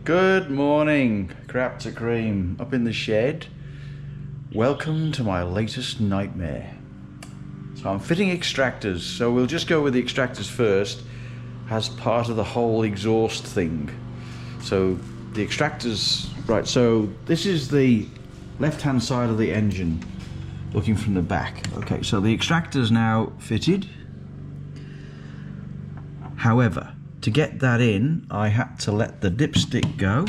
Good morning, crap to cream, up in the shed. Welcome to my latest nightmare. So I'm fitting extractors, so we'll just go with the extractors first as part of the whole exhaust thing. So the extractors, right, so this is the left hand side of the engine looking from the back. Okay, so the extractor's now fitted. However, to get that in, I had to let the dipstick go.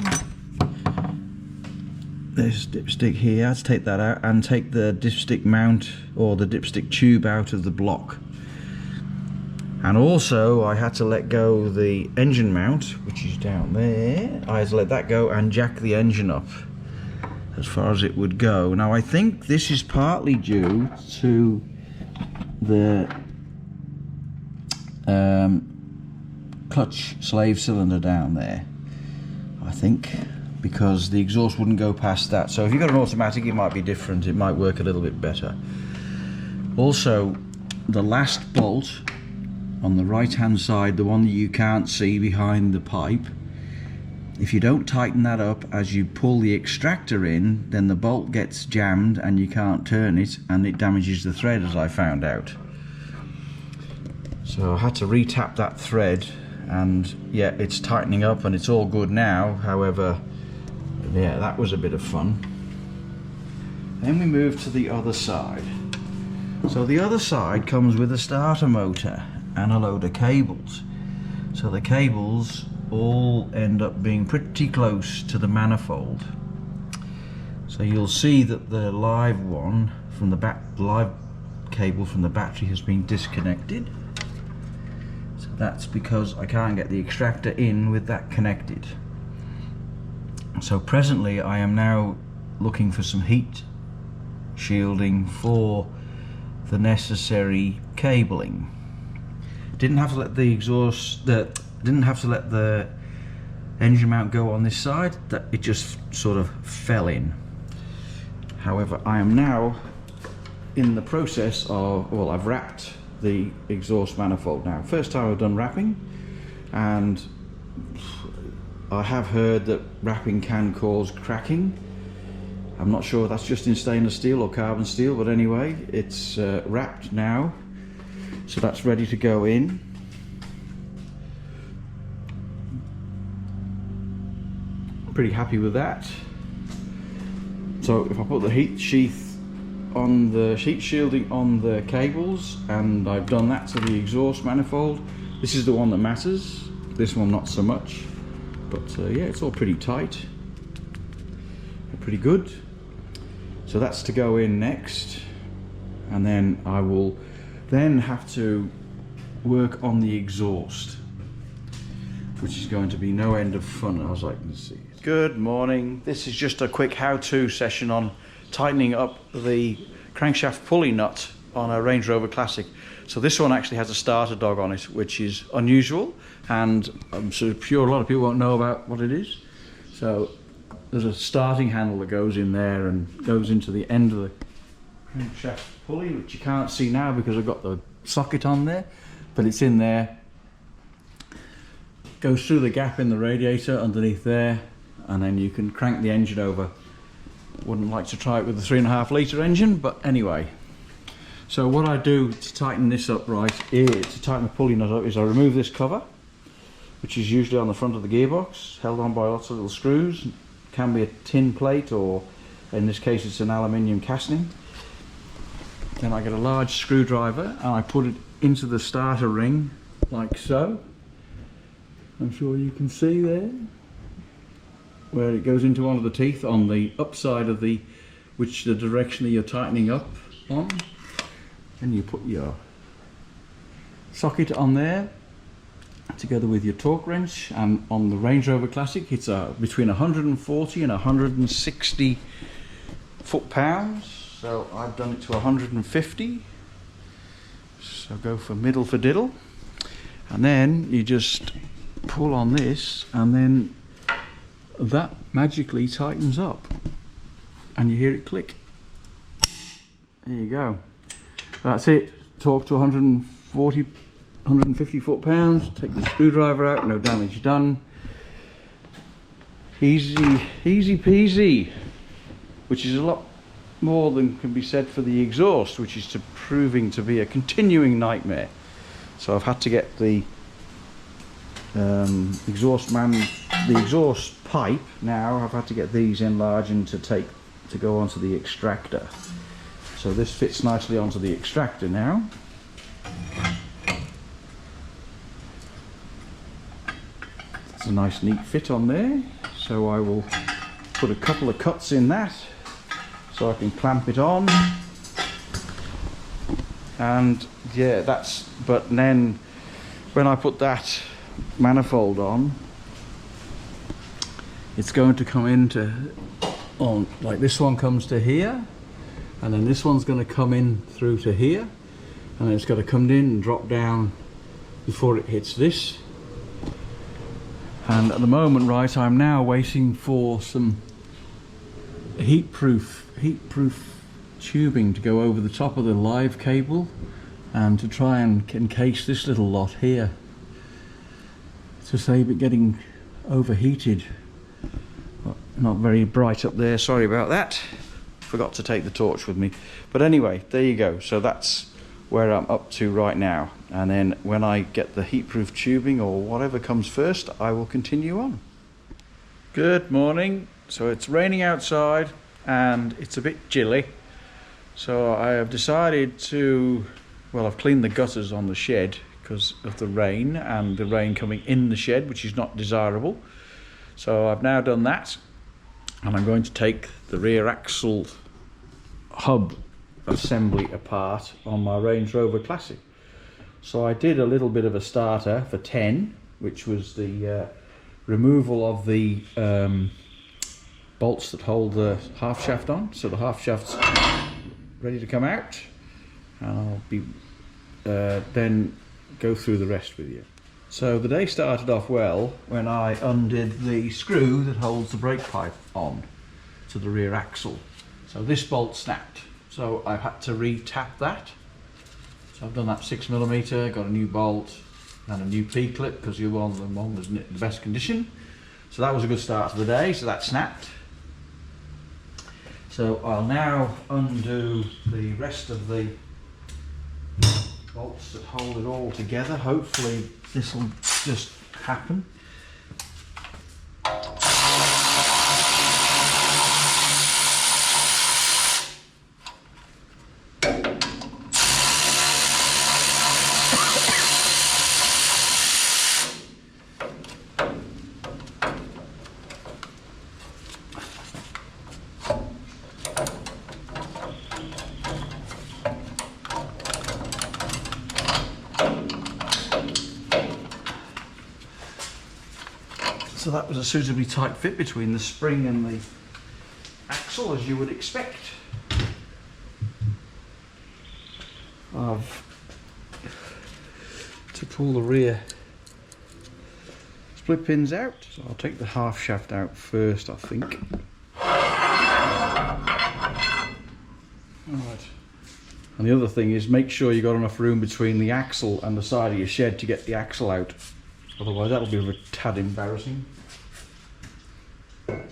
There's dipstick here. I had to take that out and take the dipstick mount or the dipstick tube out of the block. And also I had to let go the engine mount, which is down there. I had to let that go and jack the engine up as far as it would go. Now I think this is partly due to the clutch slave cylinder down there, I think, because the exhaust wouldn't go past that. So if you've got an automatic, it might be different, it might work a little bit better. Also, the last bolt on the right hand side, the one that you can't see behind the pipe, if you don't tighten that up as you pull the extractor in, then the bolt gets jammed and you can't turn it, and it damages the thread, as I found out. So I had to re-tap that thread, and yeah, it's tightening up and it's all good now. However, yeah, that was a bit of fun. Then we move to the other side. So the other side comes with a starter motor and a load of cables. So the cables all end up being pretty close to the manifold. So you'll see that the live one from the live cable from the battery has been disconnected. That's because I can't get the extractor in with that connected. So presently I am now looking for some heat shielding for the necessary cabling. Didn't have to let the didn't have to let the engine mount go on this side, that it just sort of fell in. However, I am now in the process of, well, I've wrapped the exhaust manifold now. First time I've done wrapping, and I have heard that wrapping can cause cracking. I'm not sure if that's just in stainless steel or carbon steel, but anyway, it's wrapped now, so that's ready to go in. Pretty happy with that. So if I put the heat sheath on the heat shielding on the cables, and I've done that to the exhaust manifold. This is the one that matters, this one not so much, but yeah, it's all pretty tight, pretty good. So that's to go in next, and then I will then have to work on the exhaust, which is going to be no end of fun, as I can see. Good morning. This is just a quick how-to session on tightening up the crankshaft pulley nut on a Range Rover Classic. So this one actually has a starter dog on it, which is unusual, and I'm sure a lot of people won't know about what it is. So there's a starting handle that goes in there and goes into the end of the crankshaft pulley, which you can't see now because I've got the socket on there, but it's in there. Goes through the gap in the radiator underneath there, and then you can crank the engine over. Wouldn't like to try it with a 3.5 litre engine, but anyway. So what I do to tighten this up right is, to tighten the pulley nut up, is I remove this cover, which is usually on the front of the gearbox, held on by lots of little screws. It can be a tin plate, or in this case it's an aluminium casting. Then I get a large screwdriver and I put it into the starter ring like so. I'm sure you can see there where it goes into one of the teeth on the upside of the, which the direction that you're tightening up on. And you put your socket on there together with your torque wrench, and on the Range Rover Classic it's between 140 and 160 foot-pounds, so I've done it to 150, so go for middle for diddle, and then you just pull on this, and then that magically tightens up and you hear it click. There you go. That's it. Torque to 140, 150 foot-pounds. Take the screwdriver out, no damage done. easy peasy, which is a lot more than can be said for the exhaust, which is proving to be a continuing nightmare. So I've had to get the exhaust pipe now. I've had to get these enlarged and to go onto the extractor. So this fits nicely onto the extractor now. It's a nice neat fit on there. So I will put a couple of cuts in that so I can clamp it on. And yeah, but then when I put that manifold on, it's going to come on, like this one comes to here, and then this one's going to come in through to here, and then it's got to come in and drop down before it hits this. And at the moment, right, I'm now waiting for some heat-proof tubing to go over the top of the live cable and to try and encase this little lot here to save it getting overheated. Not very bright up there, sorry about that. Forgot to take the torch with me. But anyway, there you go. So that's where I'm up to right now. And then when I get the heat-proof tubing or whatever comes first, I will continue on. Good morning. So it's raining outside and it's a bit chilly. So I have decided to, well, I've cleaned the gutters on the shed because of the rain and the rain coming in the shed, which is not desirable. So I've now done that, and I'm going to take the rear axle hub assembly apart on my Range Rover Classic. So I did a little bit of a starter for 10, which was the removal of the bolts that hold the half shaft on. So the half shaft's ready to come out, and I'll be then go through the rest with you. So the day started off well when I undid the screw that holds the brake pipe on to the rear axle. So this bolt snapped, so I've had to re-tap that. So I've done that 6mm, got a new bolt and a new P-clip because the one was in the best condition. So that was a good start to the day, so that snapped. So I'll now undo the rest of the bolts that hold it all together. Hopefully this will just happen. So that was a suitably tight fit between the spring and the axle, as you would expect. To pull the rear split pins out. So I'll take the half shaft out first, I think. Alright. And the other thing is, make sure you've got enough room between the axle and the side of your shed to get the axle out. Otherwise that'll be a tad embarrassing. Put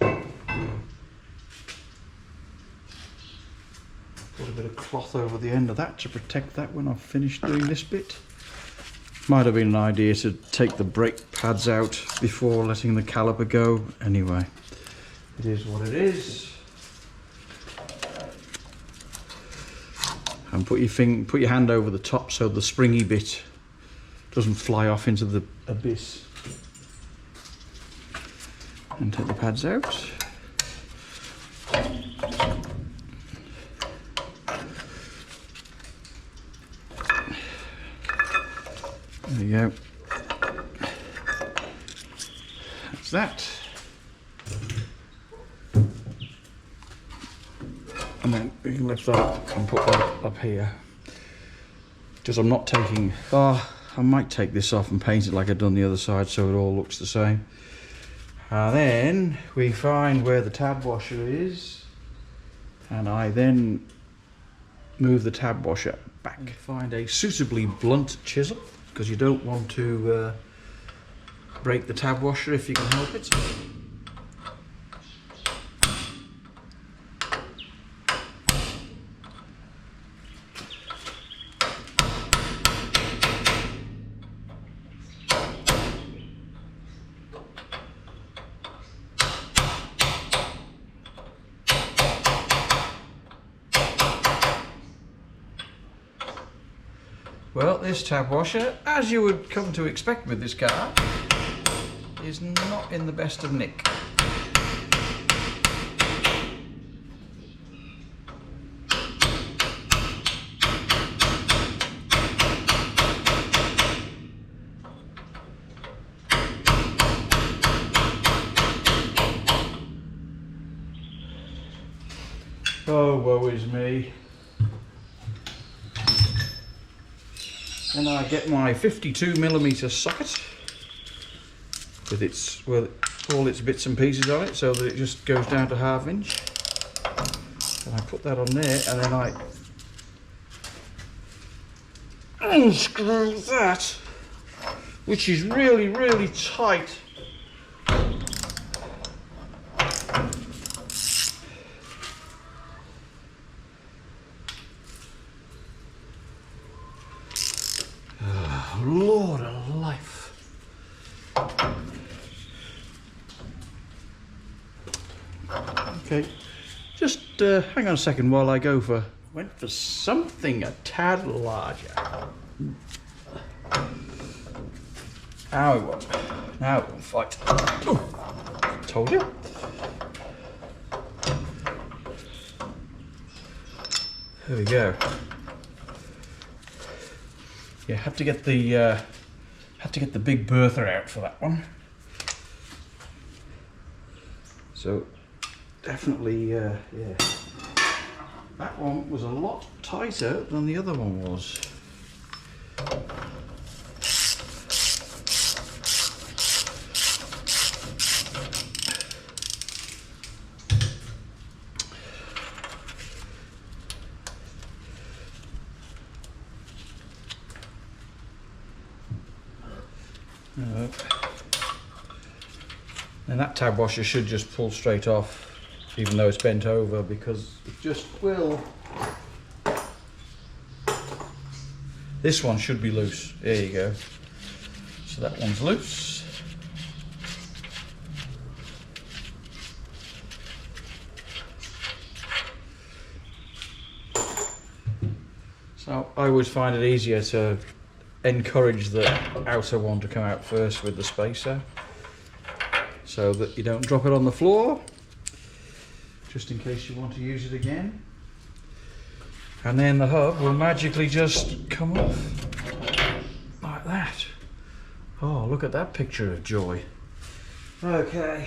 a bit of cloth over the end of that to protect that when I've finished doing this bit. Might have been an idea to take the brake pads out before letting the caliper go. Anyway, it is what it is. And put your hand over the top so the springy bit doesn't fly off into the abyss. And take the pads out. There you go. That's that. And then we can lift that up and put that up here. Because I'm not taking... I might take this off and paint it like I've done the other side so it all looks the same. And then we find where the tab washer is, and I then move the tab washer back. And find a suitably blunt chisel, because you don't want to break the tab washer if you can help it. Well, this tab washer, as you would come to expect with this car, is not in the best of nick. Oh, woe is me. And I get my 52mm socket with its, well, all its bits and pieces on it, so that it just goes down to 1/2 inch. And I put that on there, and then I unscrew that, which is really, really tight. Lord of life. Okay, just hang on a second while I went for something a tad larger. Now it won't. Now it won't fight. Ooh, told you. There we go. Yeah, had to get the big bertha out for that one. So definitely, yeah, that one was a lot tighter than the other one was. And that tab washer should just pull straight off, even though it's bent over, because it just will. This one should be loose. There you go. So that one's loose. So I always find it easier to encourage the outer one to come out first with the spacer, so that you don't drop it on the floor, just in case you want to use it again. And then the hub will magically just come off like that. Oh, look at that picture of joy. Okay.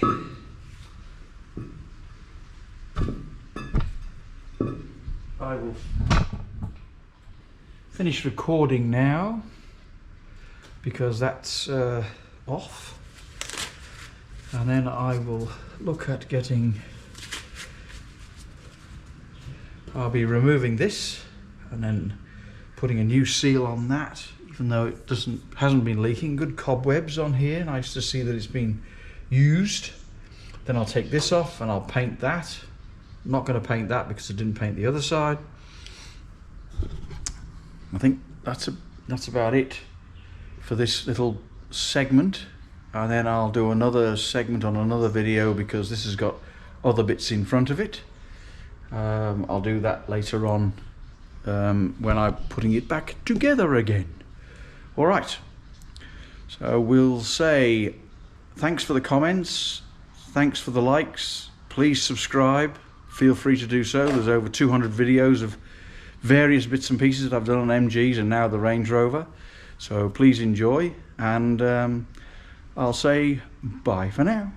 I will finish recording now, because that's off. And then I will look at I'll be removing this and then putting a new seal on that, even though it hasn't been leaking. Good cobwebs on here, nice to see that it's been used. Then I'll take this off and I'll paint that. I'm not going to paint that because I didn't paint the other side. I think that's about it for this little segment. And then I'll do another segment on another video, because this has got other bits in front of it. I'll do that later on when I'm putting it back together again. All right, so we'll say thanks for the comments, thanks for the likes, please subscribe, feel free to do so. There's over 200 videos of various bits and pieces that I've done on MGs and now the Range Rover, so please enjoy, and I'll say bye for now.